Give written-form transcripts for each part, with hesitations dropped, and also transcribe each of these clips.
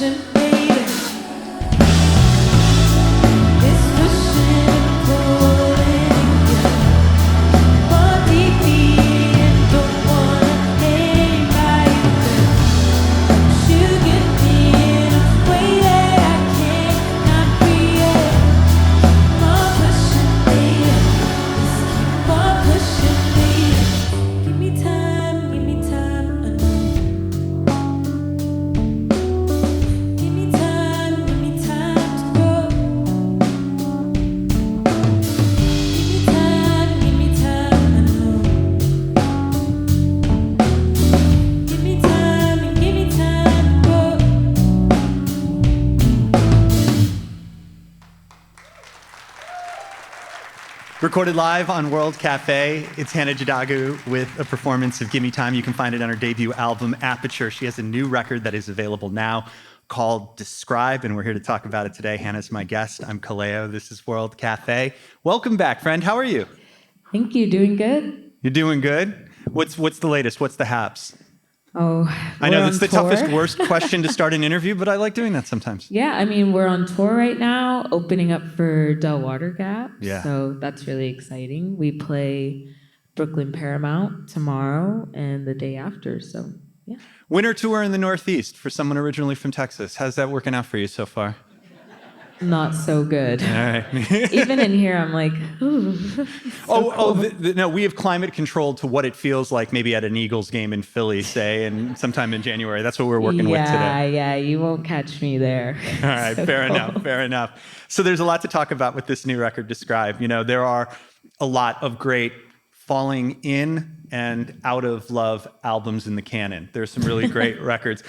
pushing, baby. It's pushing and pulling, yeah. But defeated, don't wanna hang by you. You get me in a way that I cannot create. Keep on pushing, baby. Just keep on pushing, baby. Give me time, I know. Give me time to grow. Give me time, I know. Give me time to grow. Recorded live on World Cafe, it's Hannah Jadagu with a performance of Gimme Time. You can find it on her debut album, Aperture. She has a new record that is available now called Describe, and we're here to talk about it today. Hannah's my guest. I'm Kallao. This is World Cafe. Welcome back, friend. How are you? Thank you. Doing good? You're doing good? What's the latest? What's the haps? Oh, I know we're that's on the tour. toughest, worst question to start an interview, but I like doing that sometimes. Yeah, I mean, we're on tour right now, opening up for Del Water Gap. Yeah. So that's really exciting. We play Brooklyn Paramount tomorrow and the day after. So, yeah. Winter tour in the Northeast for someone originally from Texas. How's that working out for you so far? Not so good. All right. Even in here, I'm like, ooh. No, we have climate controlled to what it feels like maybe at an Eagles game in Philly, say, and sometime in January. That's what we're working with today. Yeah, you won't catch me there. All right, So fair cold. enough. So there's a lot to talk about with this new record, Describe. You know, there are a lot of great falling in and out of love albums in the canon. There's some really great records.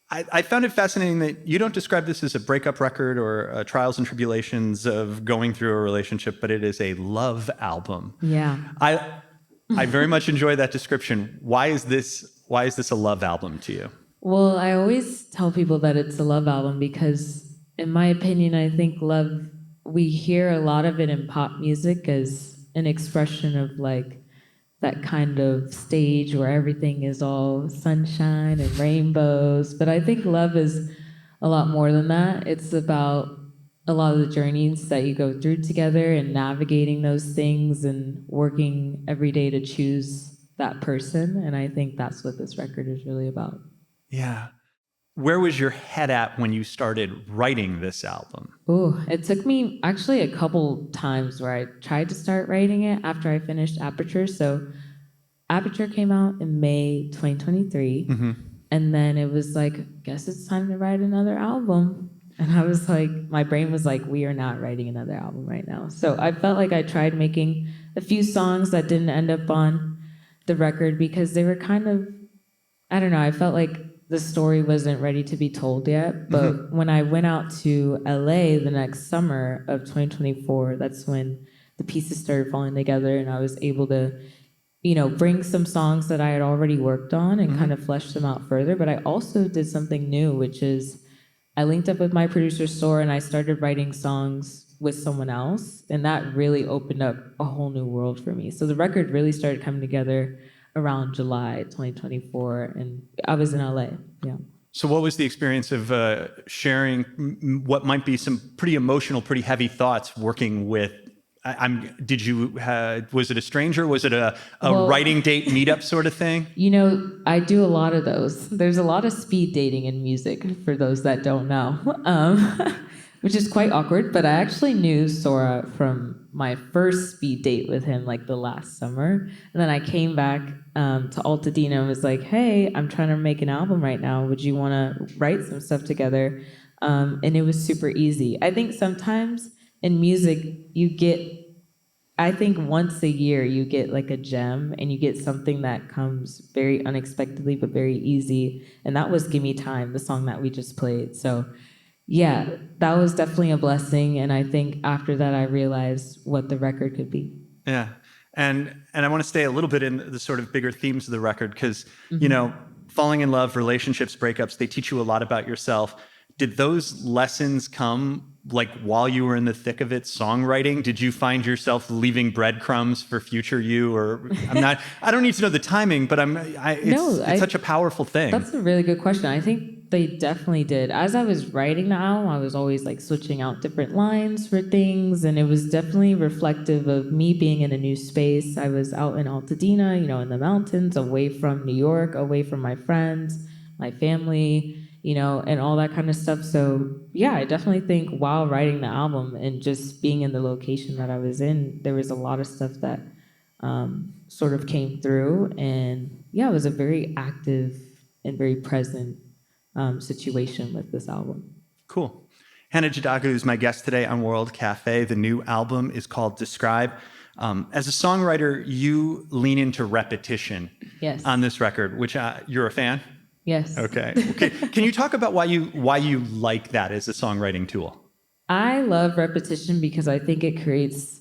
I found it fascinating that you don't describe this as a breakup record or trials and tribulations of going through a relationship, but it is a love album. Yeah. I very much enjoy that description. Why is this a love album to you? Well, I always tell people that it's a love album because, in my opinion, I think love, we hear a lot of it in pop music as an expression of like that kind of stage where everything is all sunshine and rainbows. But I think love is a lot more than that. It's about a lot of the journeys that you go through together and navigating those things and working every day to choose that person. And I think that's what this record is really about. Yeah. Where was your head at when you started writing this album? Oh, it took me actually a couple times where I tried to start writing it after I finished Aperture. So Aperture came out in May 2023. Mm-hmm. And then it was like, guess it's time to write another album. And I was like, my brain was like, we are not writing another album right now. So I felt like I tried making a few songs that didn't end up on the record because they were kind of, I don't know, I felt like the story wasn't ready to be told yet. But when I went out to LA the next summer of 2024, that's when the pieces started falling together and I was able to, bring some songs that I had already worked on and kind of flesh them out further. But I also did something new, which is I linked up with my producer, Sora, and I started writing songs with someone else. And that really opened up a whole new world for me. So the record really started coming together around July 2024, and I was in LA. Yeah. So what was the experience of sharing what might be some pretty emotional, pretty heavy thoughts working with, was it a stranger? Was it a writing date meetup sort of thing? I do a lot of those. There's a lot of speed dating in music, for those that don't know, which is quite awkward, but I actually knew Sora from my first speed date with him, like the last summer. And then I came back to Altadena and was like, hey, I'm trying to make an album right now. Would you want to write some stuff together? And it was super easy. I think sometimes in music, I think once a year you get like a gem and you get something that comes very unexpectedly but very easy. And that was Gimme Time, the song that we just played. So yeah, that was definitely a blessing. And I think after that, I realized what the record could be. Yeah. And I want to stay a little bit in the sort of bigger themes of the record because, falling in love, relationships, breakups, they teach you a lot about yourself. Did those lessons come like while you were in the thick of it, songwriting? Did you find yourself leaving breadcrumbs for future you? Or I don't need to know the timing, it's such a powerful thing. That's a really good question. I think They definitely did. As I was writing the album, I was always like switching out different lines for things, and it was definitely reflective of me being in a new space. I was out in Altadena, in the mountains, away from New York, away from my friends, my family, and all that kind of stuff. So yeah, I definitely think while writing the album and just being in the location that I was in, there was a lot of stuff that sort of came through, and yeah, it was a very active and very present situation with this album. Cool. Hannah Jadagu is my guest today on World Cafe. The new album is called Describe. As a songwriter, you lean into repetition Yes. on this record, which you're a fan? Yes. Okay. Can you talk about why you like that as a songwriting tool? I love repetition because I think it creates,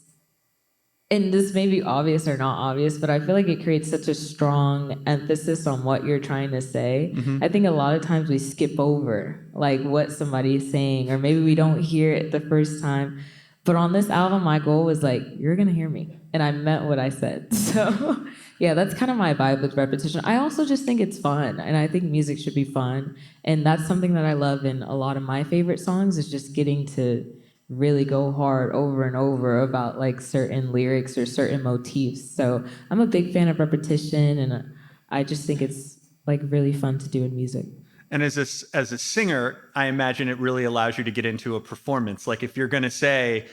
and this may be obvious or not obvious, but I feel like it creates such a strong emphasis on what you're trying to say. Mm-hmm. I think a lot of times we skip over like what somebody's saying, or maybe we don't hear it the first time. But on this album, my goal was like, you're gonna hear me, and I meant what I said. So yeah, that's kind of my vibe with repetition. I also just think it's fun, and I think music should be fun, and that's something that I love in a lot of my favorite songs is just getting to really go hard over and over about like certain lyrics or certain motifs. So I'm a big fan of repetition, and I just think it's like really fun to do in music. And as a singer, I imagine it really allows you to get into a performance. Like if you're going to say,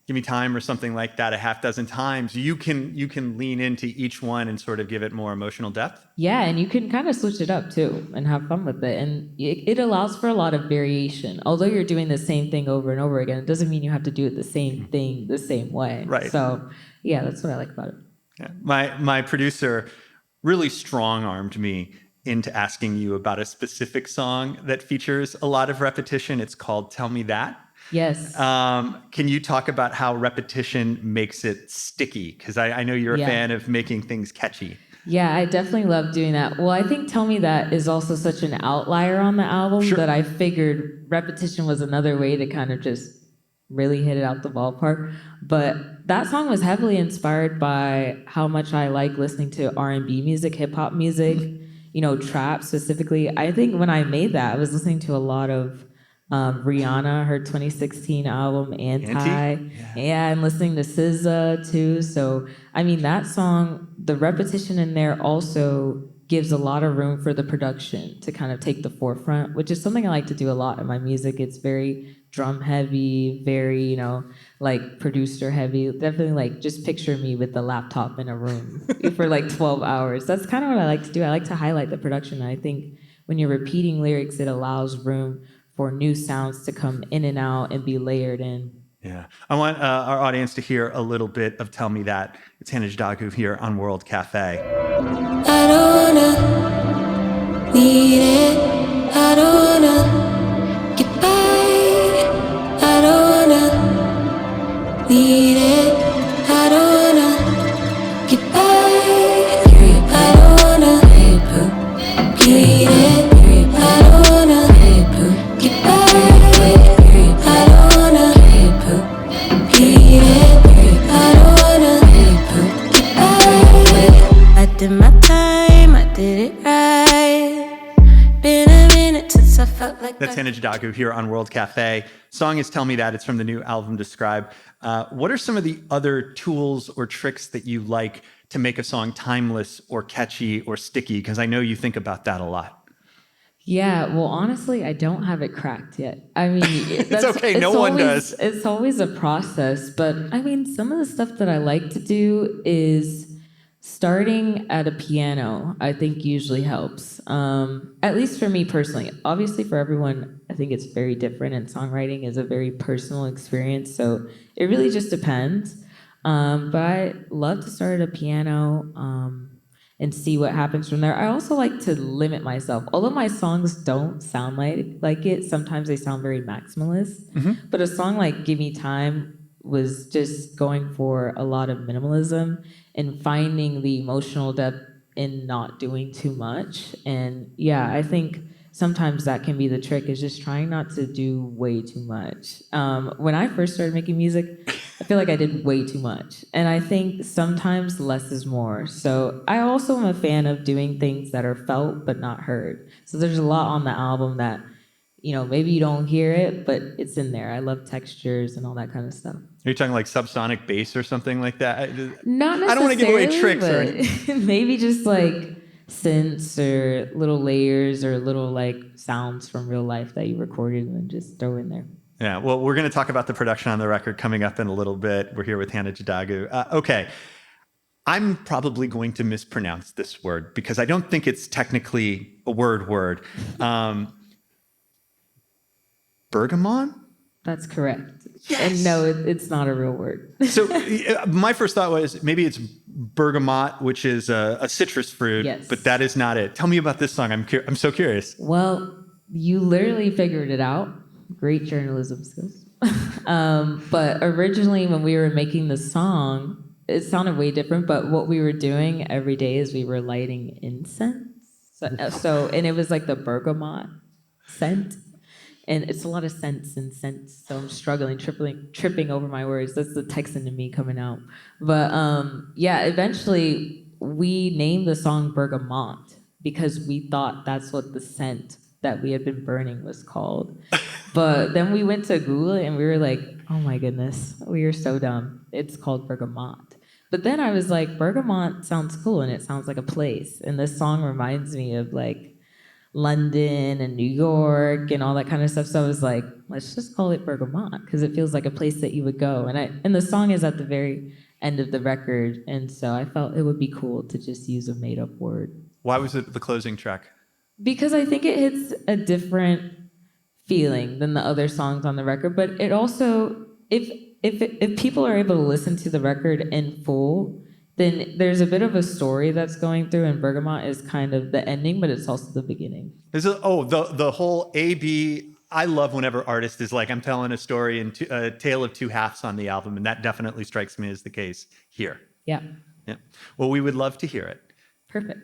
"Give me time" or something like that a half dozen times, you can lean into each one and sort of give it more emotional depth. Yeah, and you can kind of switch it up too and have fun with it. And it allows for a lot of variation. Although you're doing the same thing over and over again, it doesn't mean you have to do it the same thing the same way. Right. So yeah, that's what I like about it. Yeah. My producer really strong-armed me into asking you about a specific song that features a lot of repetition. It's called "Tell Me That." Yes. Can you talk about how repetition makes it sticky? Because I know you're a fan of making things catchy. Yeah, I definitely love doing that. Well, I think Tell Me That is also such an outlier on the album that I figured repetition was another way to kind of just really hit it out the ballpark. But that song was heavily inspired by how much I like listening to R&B music, hip hop music, trap specifically. I think when I made that, I was listening to a lot of Rihanna, her 2016 album Anti. Yeah, and listening to SZA too. So, I mean, that song, the repetition in there also gives a lot of room for the production to kind of take the forefront, which is something I like to do a lot in my music. It's very drum heavy, very, like producer heavy. Definitely like just picture me with the laptop in a room for like 12 hours. That's kind of what I like to do. I like to highlight the production. I think when you're repeating lyrics, it allows room for new sounds to come in and out and be layered in. Yeah. I want our audience to hear a little bit of "Tell Me That." It's Hannah Jadagu here on World Cafe. I don't wanna need it. I don't wanna get by. I don't wanna need it. I don't wanna get by. I don't wanna need it. I don't wanna get by. I don't wanna need it. I don't wanna get by. I did my time, I did it right. Been a minute since I felt like That's Hannah Jadagu here on World Cafe. Song is "Tell Me That." It's from the new album Describe. What are some of the other tools or tricks that you like to make a song timeless or catchy or sticky? Because I know you think about that a lot. Yeah, well, honestly, I don't have it cracked yet. I mean, It's okay, no one does. It's always a process, but I mean, some of the stuff that I like to do is starting at a piano, I think usually helps. At least for me personally. Obviously, for everyone, I think it's very different, and songwriting is a very personal experience, so it really just depends. But I love to start at a piano. And see what happens from there. I also like to limit myself. Although my songs don't sound like it, sometimes they sound very maximalist. Mm-hmm. But a song like Give Me Time was just going for a lot of minimalism and finding the emotional depth in not doing too much. And yeah, I think sometimes that can be the trick, is just trying not to do way too much. When I first started making music, I feel like I did way too much. And I think sometimes less is more. So I also am a fan of doing things that are felt but not heard. So there's a lot on the album that maybe you don't hear it, but it's in there. I love textures and all that kind of stuff. Are you talking like subsonic bass or something like that? Not necessarily, I don't want to give away tricks or anything. but maybe just like synths or little layers or little like sounds from real life that you recorded and then just throw in there. Yeah, well, we're going to talk about the production on the record coming up in a little bit. We're here with Hannah Jadagu. Okay, I'm probably going to mispronounce this word because I don't think it's technically a word. Bergamot? That's correct. Yes! And no, it's not a real word. So my first thought was maybe it's bergamot, which is a citrus fruit, Yes. but that is not it. Tell me about this song. I'm so curious. Well, you literally figured it out. Great journalism skills. But originally when we were making the song, it sounded way different, but what we were doing every day is we were lighting incense. And it was like the bergamot scent. And it's a lot of scents and scents, so I'm struggling, tripping over my words. That's the Texan in me coming out. But eventually we named the song Bergamot because we thought that's what the scent that we had been burning was called. But then we went to Google it and we were like, oh my goodness, we are so dumb. It's called Bergamot. But then I was like, Bergamot sounds cool and it sounds like a place. And this song reminds me of like London and New York and all that kind of stuff. So I was like, let's just call it Bergamot because it feels like a place that you would go. And the song is at the very end of the record. And so I felt it would be cool to just use a made up word. Why was it the closing track? Because I think it hits a different feeling than the other songs on the record. But it also, if people are able to listen to the record in full, then there's a bit of a story that's going through, and Bergamot is kind of the ending, but it's also the beginning. The whole A-B, I love whenever artist is like, I'm telling a story in a tale of two halves on the album, and that definitely strikes me as the case here. Yeah. Yeah. Well, we would love to hear it. Perfect.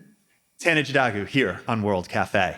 It's Hannah Jadagu here on World Cafe.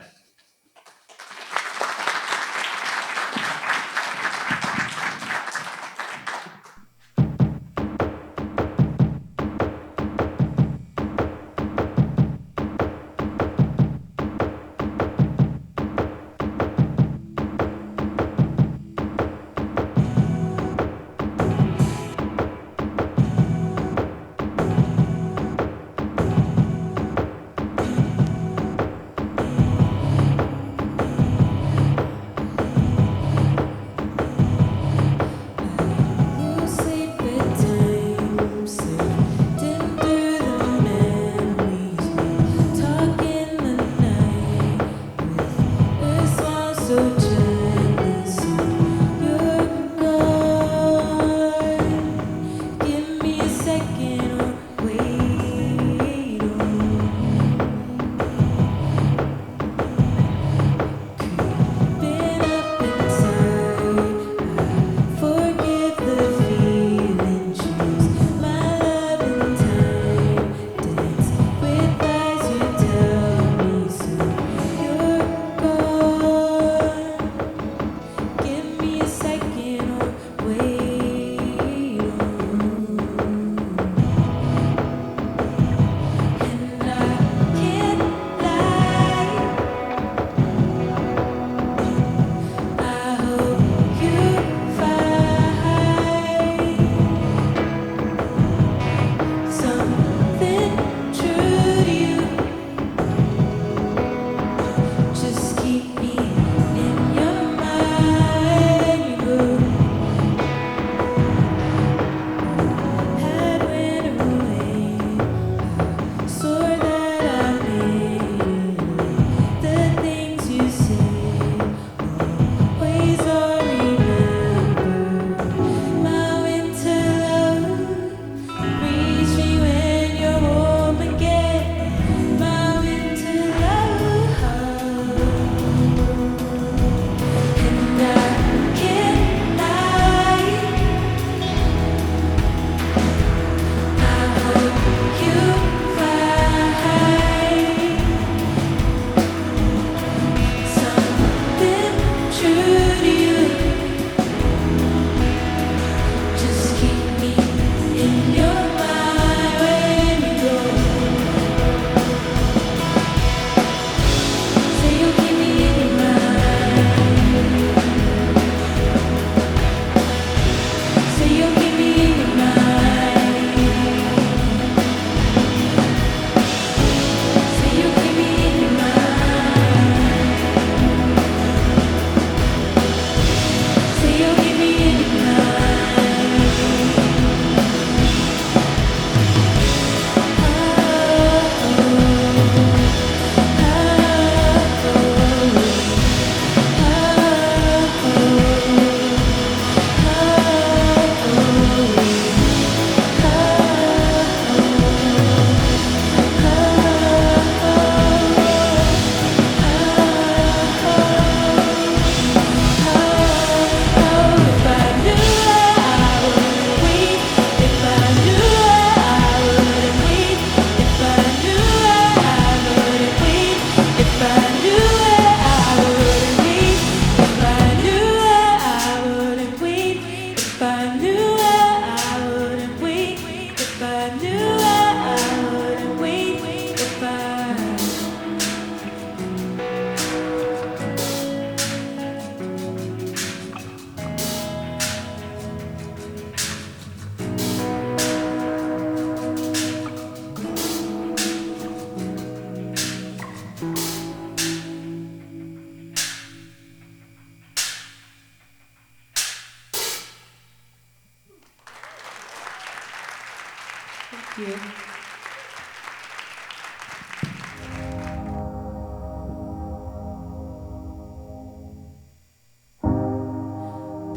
Thank you.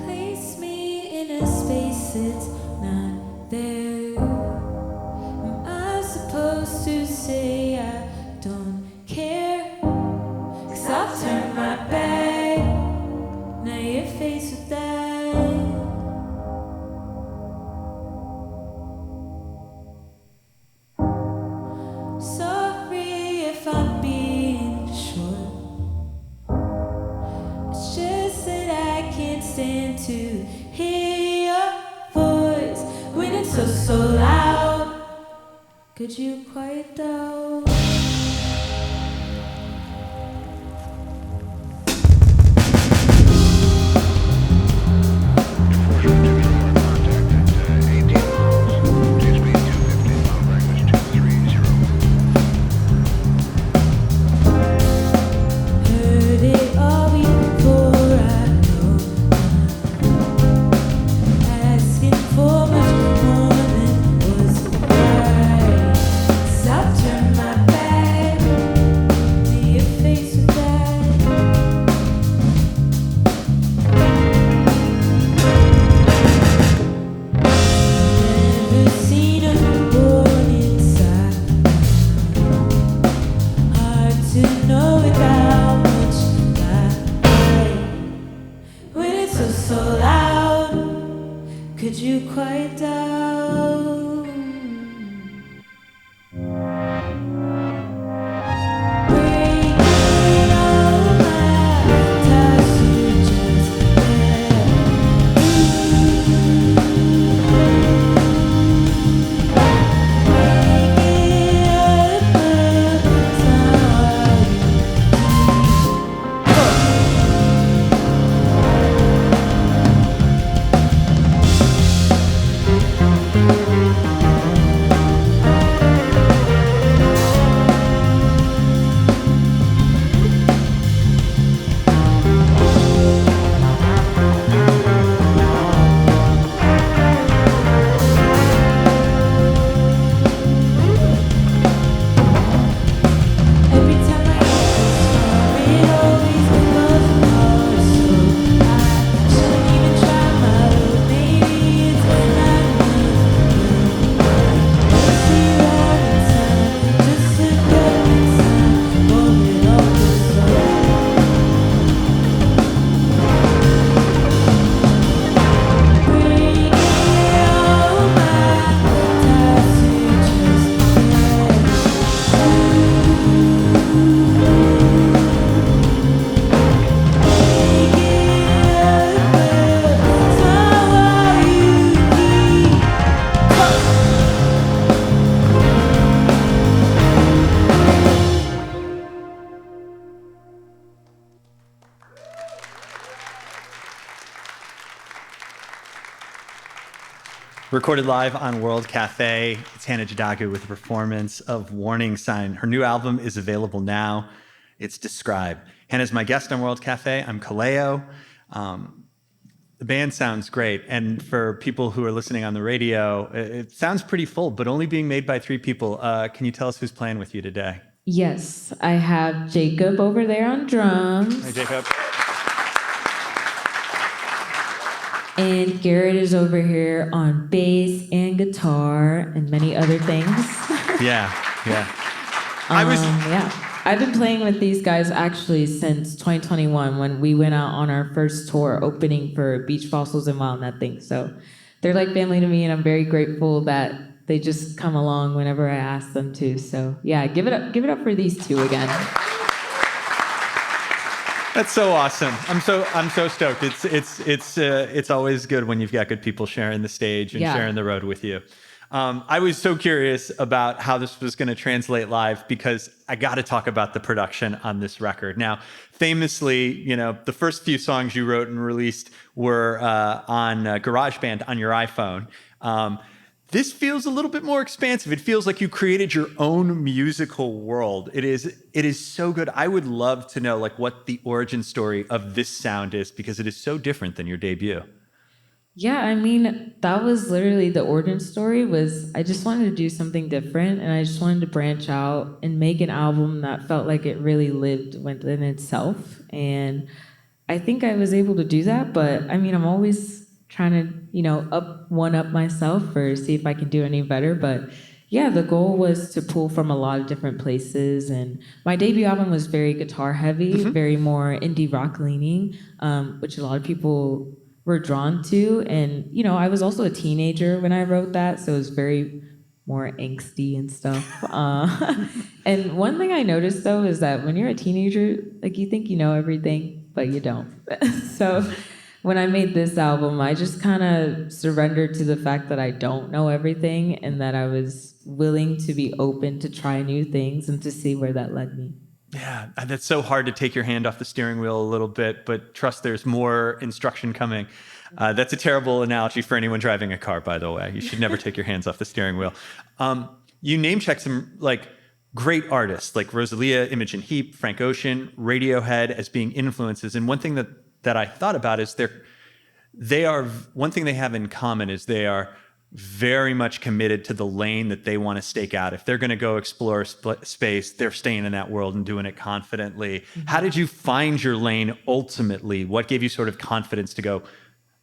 Place me in a space that's not there. Am I supposed to say I don't care? 'Cause I'll turn my back. Now you're faced with that. Sorry if I'm being short. It's just that I can't stand to hear your voice when it's so loud. Could you quiet down? Heard it all before, I know. Asking for much more than was right. 'Cause I'll turn my back to your face with that. Never seen a warning sign. Hard to know without much light. When it's so loud, could you quiet down? Breaking all my ties to just every time I hear it always goes apart. So I shouldn't even try my luck. Maybe it's not enough. See all the time, just a good sign. Hold it all breaking all my ties to just Recorded live on World Cafe, it's Hannah Jadagu with a performance of Warning Sign. Her new album is available now. It's Describe. Hannah's my guest on World Cafe. I'm Kallao. The band sounds great. And for people who are listening on the radio, it sounds pretty full, but only being made by 3 people. Can you tell us who's playing with you today? Yes, I have Jacob over there on drums. Hi, Jacob. And Garrett is over here on bass and guitar and many other things. Yeah. I've been playing with these guys actually since 2021 when we went out on our first tour opening for Beach Fossils and Wild Nothing. So they're like family to me, and I'm very grateful that they just come along whenever I ask them to. So yeah, give it up for these 2 again. That's so awesome. I'm so stoked. It's always good when you've got good people sharing the stage and sharing the road with you. I was so curious about how this was going to translate live because I got to talk about the production on this record. Now, famously, the first few songs you wrote and released were on GarageBand on your iPhone. This feels a little bit more expansive. It feels like you created your own musical world. It is so good. I would love to know what the origin story of this sound is because it is so different than your debut. Yeah, I mean, that was literally the origin story was I just wanted to do something different and I just wanted to branch out and make an album that felt like it really lived within itself. And I think I was able to do that, but I mean, I'm always trying to, up myself or see if I can do any better. But yeah, the goal was to pull from a lot of different places. And my debut album was very guitar heavy, very more indie rock leaning, which a lot of people were drawn to. And, I was also a teenager when I wrote that. So it was very more angsty and stuff. And one thing I noticed though is that when you're a teenager, like you think you know everything, but you don't. So when I made this album, I just kind of surrendered to the fact that I don't know everything and that I was willing to be open to try new things and to see where that led me. Yeah, and it's so hard to take your hand off the steering wheel a little bit, but trust there's more instruction coming. That's a terrible analogy for anyone driving a car, by the way. You should never take your hands off the steering wheel. You name check some like great artists like Rosalia, Imogen Heap, Frank Ocean, Radiohead as being influences. And one thing that I thought about is they are one thing they have in common is they are very much committed to the lane that they want to stake out. If they're going to go explore space, they're staying in that world and doing it confidently. How did you find your lane ultimately? What gave you sort of confidence to go,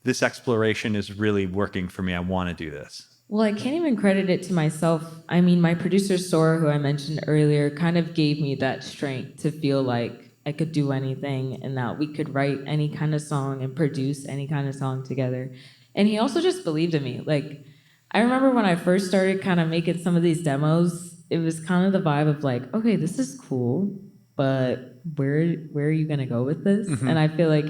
this exploration is really working for me. I want to do this. Well, I can't even credit it to myself. I mean, my producer, Sora, who I mentioned earlier, kind of gave me that strength to feel like I could do anything and that we could write any kind of song and produce any kind of song together. And he also just believed in me. Like, I remember when I first started kind of making some of these demos, it was kind of the vibe of like, okay, this is cool, but where are you gonna go with this? And I feel like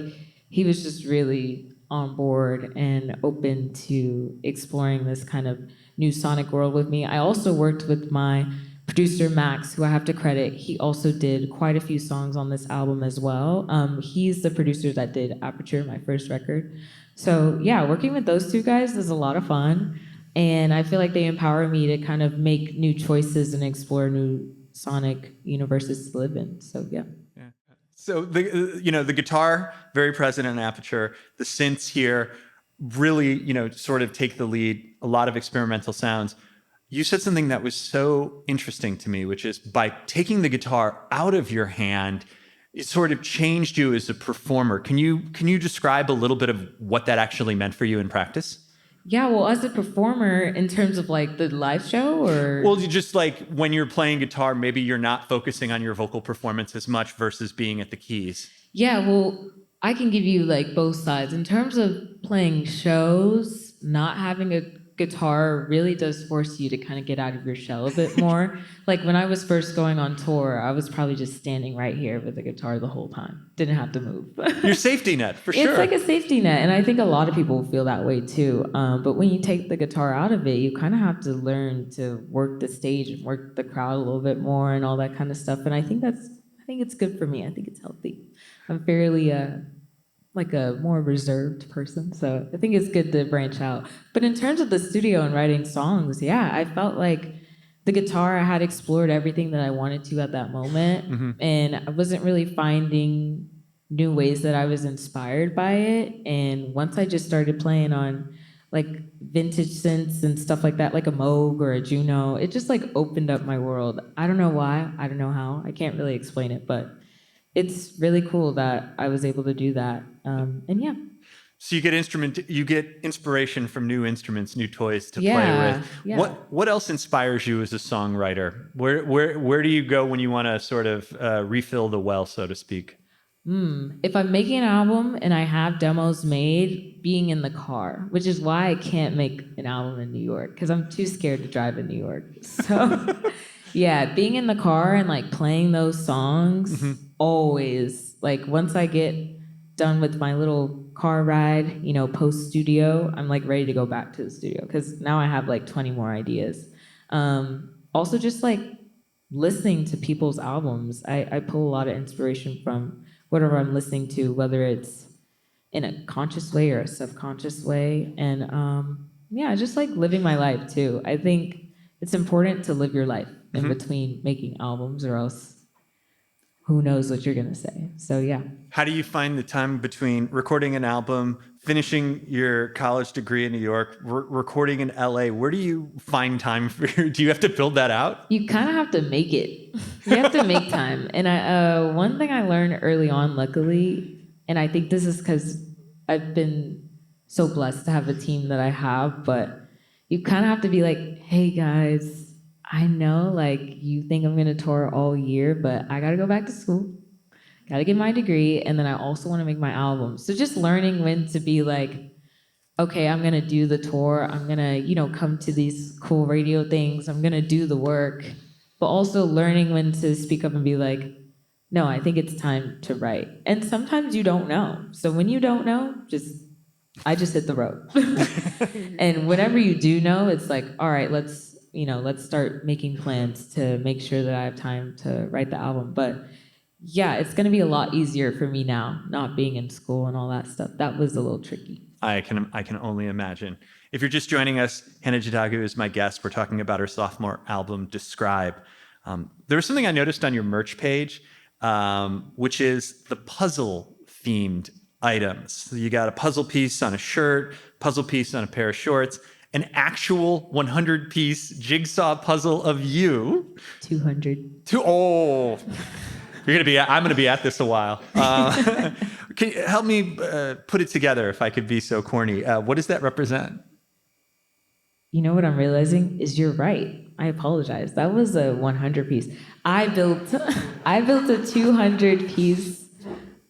he was just really on board and open to exploring this kind of new sonic world with me. I also worked with my producer Max, who I have to credit. He also did quite a few songs on this album as well. He's the producer that did Aperture, my first record. So yeah, working with those two guys is a lot of fun. And I feel like they empower me to kind of make new choices and explore new sonic universes to live in. So yeah. So the guitar very present in Aperture, the synths here really sort of take the lead. A lot of experimental sounds. You said something that was so interesting to me, which is by taking the guitar out of your hand, it sort of changed you as a performer. Can you describe a little bit of what that actually meant for you in practice? Yeah, well, as a performer, in terms of like the live show, or well, you just like when you're playing guitar, maybe you're not focusing on your vocal performance as much versus being at the keys. Yeah, well, I can give you like both sides. In terms of playing shows, not having a guitar really does force you to kind of get out of your shell a bit more. Like when I was first going on tour, I was probably just standing right here with the guitar the whole time. Didn't have to move. Your safety net, for sure. It's like a safety net, and I think a lot of people feel that way too. But when you take the guitar out of it, you kind of have to learn to work the stage and work the crowd a little bit more and all that kind of stuff. And I think it's good for me. I think it's healthy. I'm fairly like a more reserved person, so I think it's good to branch out. But in terms of the studio and writing songs, yeah, I felt like the guitar, I had explored everything that I wanted to at that moment, and I wasn't really finding new ways that I was inspired by it. And once I just started playing on like vintage synths and stuff like that, like a Moog or a Juno, it just like opened up my world. I don't know why, I don't know how, I can't really explain it, but it's really cool that I was able to do that. And yeah. So you get inspiration from new instruments, new toys to play with. Yeah. What else inspires you as a songwriter? Where do you go when you want to sort of refill the well, so to speak? If I'm making an album and I have demos made, being in the car, which is why I can't make an album in New York, because I'm too scared to drive in New York. So yeah, being in the car and like playing those songs, always, like once I get done with my little car ride, post studio, I'm like ready to go back to the studio because now I have like 20 more ideas. Also just like listening to people's albums, I pull a lot of inspiration from whatever I'm listening to, whether it's in a conscious way or a subconscious way. And yeah, just like living my life too. I think it's important to live your life in between making albums, or else who knows what you're gonna say. So yeah. How do you find the time between recording an album, finishing your college degree in New York, recording in LA? Where do you find time for do you have to build that out? You kind of have to make it. You have to make time. And one thing I learned early on, luckily, and I think this is because I've been so blessed to have the team that I have, but you kind of have to be like, hey guys, I know like you think I'm gonna tour all year, but I gotta go back to school. Gotta get my degree, and then I also want to make my album. So just learning when to be like, okay, I'm gonna do the tour. I'm gonna, come to these cool radio things. I'm gonna do the work, but also learning when to speak up and be like, no, I think it's time to write. And sometimes you don't know. So when you don't know, I just hit the road. And whenever you do know, it's like, all right, let's start making plans to make sure that I have time to write the album. But yeah, it's going to be a lot easier for me now, not being in school and all that stuff. That was a little tricky. I can only imagine. If you're just joining us, Hannah Jadagu is my guest. We're talking about her sophomore album, Describe. There was something I noticed on your merch page, which is the puzzle-themed items. So you got a puzzle piece on a shirt, puzzle piece on a pair of shorts, an actual 100-piece jigsaw puzzle of you. 200. I'm gonna be at this a while. Can you help me put it together if I could be so corny? What does that represent? You know what I'm realizing is you're right. I apologize. That was a 100 piece. I built a 200 piece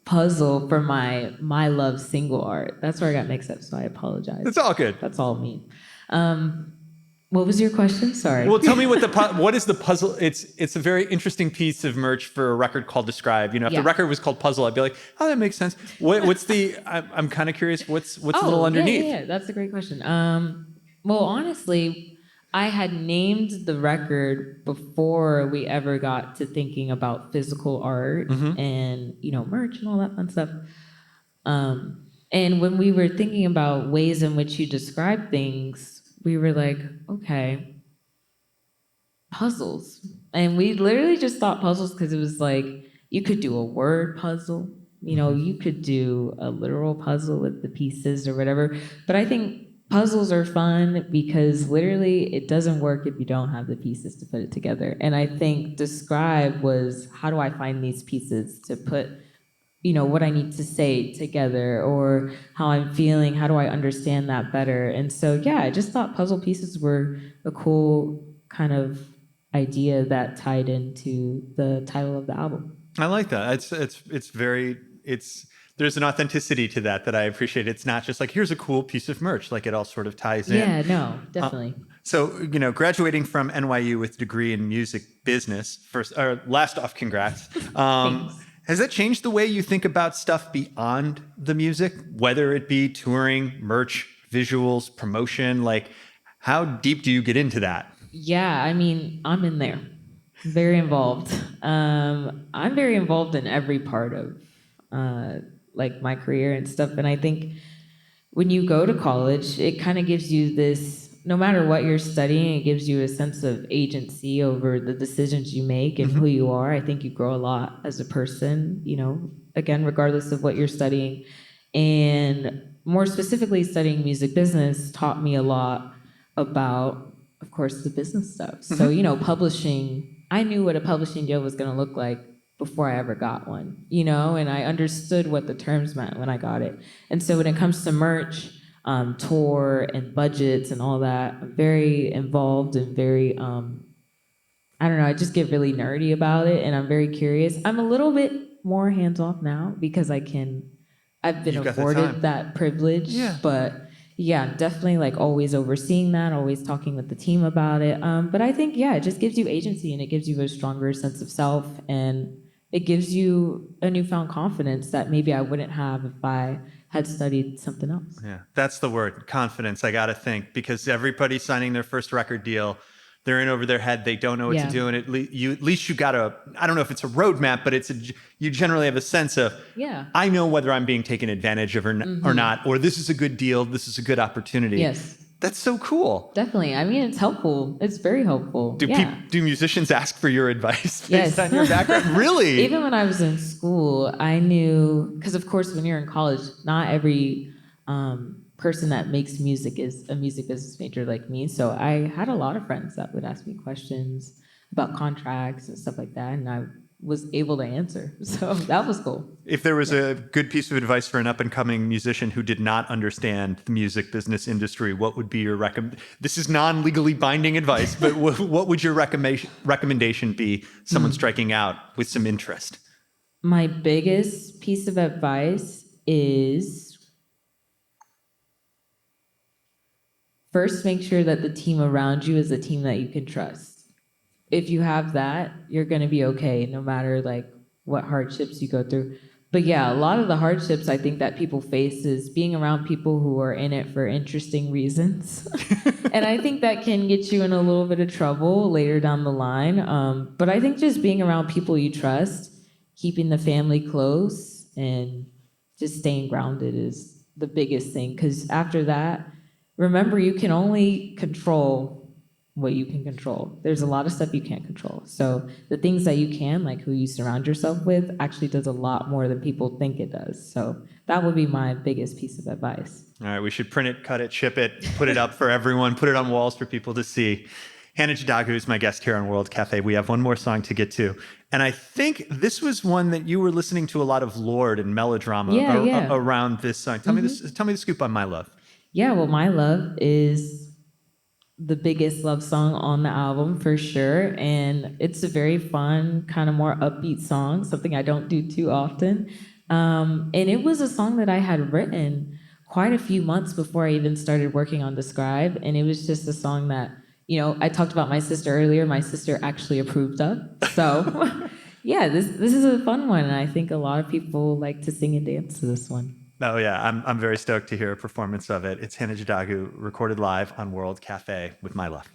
puzzle for my Love single art. That's where I got mixed up, so I apologize. It's all good. That's all me. What was your question? Sorry. Well, tell me what is the puzzle? It's a very interesting piece of merch for a record called Describe. If the record was called Puzzle, I'd be like, oh, that makes sense. What's the? I'm kind of curious. What's a little underneath? Yeah, that's a great question. Well, honestly, I had named the record before we ever got to thinking about physical art and merch and all that fun stuff. And when we were thinking about ways in which you describe things, we were like, okay, puzzles. And we literally just thought puzzles because it was like, you could do a word puzzle, you could do a literal puzzle with the pieces or whatever. But I think puzzles are fun because literally it doesn't work if you don't have the pieces to put it together. And I think Describe was, how do I find these pieces to put what I need to say together or how I'm feeling, how do I understand that better? And so, yeah, I just thought puzzle pieces were a cool kind of idea that tied into the title of the album. I like that. There's an authenticity to that I appreciate. It's not just like, here's a cool piece of merch, like it all sort of ties in. Yeah, no, definitely. So, graduating from NYU with a degree in music business, last off, congrats. Thanks. Has that changed the way you think about stuff beyond the music, whether it be touring, merch, visuals, promotion? Like, how deep do you get into that? Yeah, I mean, I'm in there. Very involved. I'm very involved in every part of my career and stuff. And I think when you go to college, it kind of gives you this, no matter what you're studying, it gives you a sense of agency over the decisions you make and who you are. I think you grow a lot as a person, again, regardless of what you're studying. And more specifically, studying music business taught me a lot about, of course, the business stuff. So, publishing, I knew what a publishing deal was going to look like before I ever got one, and I understood what the terms meant when I got it. And so when it comes to merch, tour and budgets and all that, I'm very involved and very, I just get really nerdy about it and I'm very curious. I'm a little bit more hands-off now because I've been afforded that privilege, but yeah, definitely like always overseeing that, always talking with the team about it. But I think, it just gives you agency and it gives you a stronger sense of self and it gives you a newfound confidence that maybe I wouldn't have if I had studied something else. Yeah, that's the word, confidence, I got to think, because everybody signing their first record deal, they're in over their head, they don't know what to do, and at least you got I don't know if it's a roadmap, but you generally have a sense of, I know whether I'm being taken advantage of or not, or this is a good deal, this is a good opportunity. Yes. That's so cool. Definitely. I mean, it's helpful. It's very helpful. Do musicians ask for your advice based Yes. on your background? Really? Even when I was in school, I knew, because of course, when you're in college, not every person that makes music is a music business major like me. So I had a lot of friends that would ask me questions about contracts and stuff like that, and I was able to answer. So that was cool. If there was a good piece of advice for an up-and-coming musician who did not understand the music business industry, what would be your This is non-legally binding advice, but what would your recommendation be? Someone striking out with some interest. My biggest piece of advice is first make sure that the team around you is a team that you can trust. If you have that, you're going to be okay no matter like what hardships you go through. But yeah, a lot of the hardships I think that people face is being around people who are in it for interesting reasons. And I think that can get you in a little bit of trouble later down the line. But I think just being around people you trust, keeping the family close, and just staying grounded is the biggest thing. Because after that, remember, you can only control what you can control. There's a lot of stuff you can't control. So the things that you can, like who you surround yourself with, actually does a lot more than people think it does. So that would be my biggest piece of advice. All right, we should print it, cut it, ship it, put it up for everyone, put it on walls for people to see. Hannah Jadagu is my guest here on World Cafe. We have one more song to get to. And I think this was one that you were listening to a lot of Lorde and melodrama around this song. Tell me the scoop on My Love. Yeah, well, My Love is the biggest love song on the album for sure, and it's a very fun, kind of more upbeat song, something I don't do too often. And it was a song that I had written quite a few months before I even started working on Describe, and it was just a song that, you know, I talked about my sister earlier. My sister actually approved of. So yeah, this is a fun one, and I think a lot of people like to sing and dance to this one. Oh yeah, I'm very stoked to hear a performance of it. It's Hannah Jadagu recorded live on World Cafe with My Love.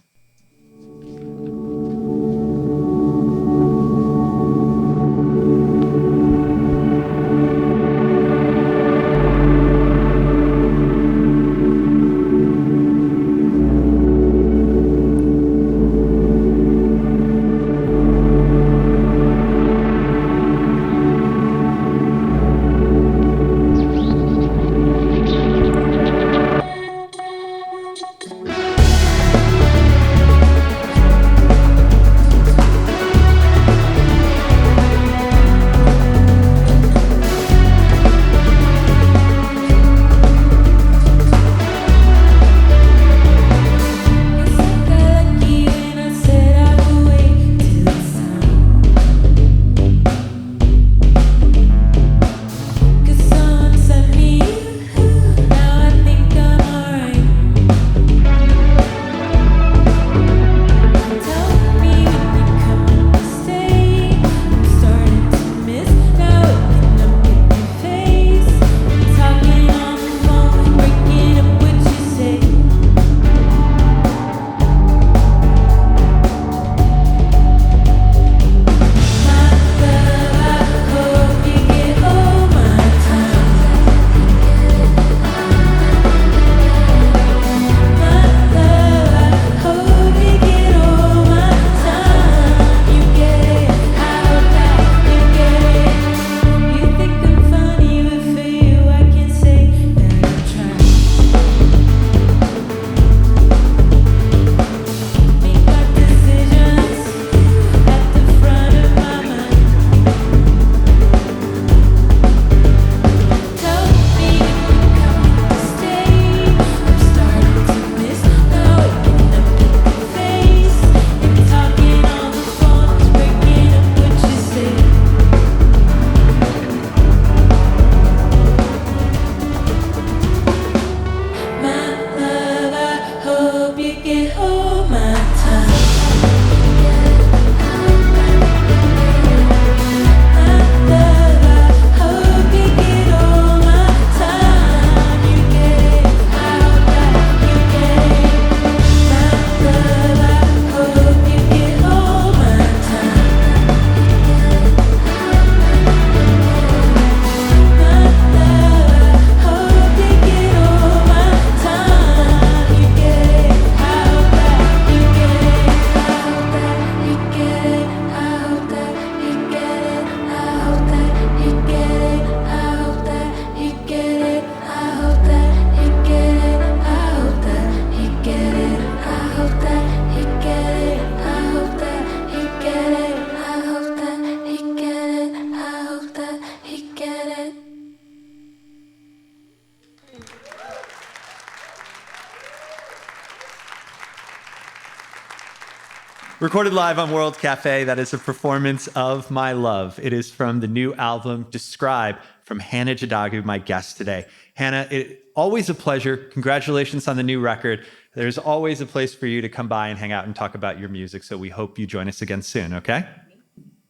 Recorded live on World Cafe, that is a performance of My Love. It is from the new album, Describe, from Hannah Jadagu, my guest today. Hannah, always a pleasure. Congratulations on the new record. There's always a place for you to come by and hang out and talk about your music, so we hope you join us again soon, okay?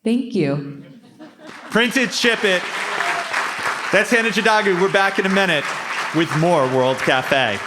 Thank you. Print it, ship it. That's Hannah Jadagu. We're back in a minute with more World Cafe.